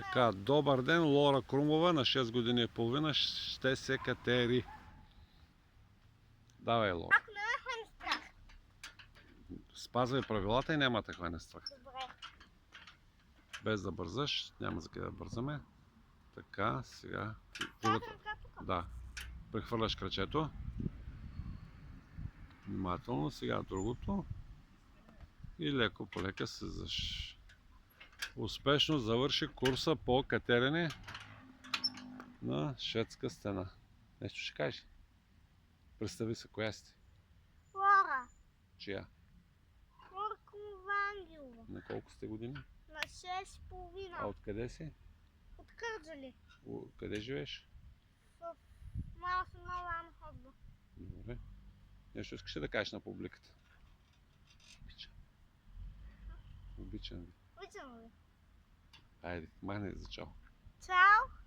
Така, добър ден, Лора Крумова на 6 години и половина ще се катери. Давай, Лора. Ако не ме хване страх. Спазвай правилата и няма да хване страх. Добре. Без да бързаш, няма за къде да бързаме. Така, сега... Тази ръка тук. Да. Прехвърляш крачето. Внимателно, сега другото. И леко полека слизаш. Успешно завърши курса по катерене на шведска стена. Нещо ще кажеш? Представи се, коя сте? Лора. Чия? Лора Крумова Ангелова. На колко сте години? На 6,5. А откъде си? От Кърджали. Къде живееш? В малко нова ходба. Добре. Нещо искаш ли да кажеш на публиката? Обичам. Обичам ви. Обичам ви. Айде, махне за чао. Чао.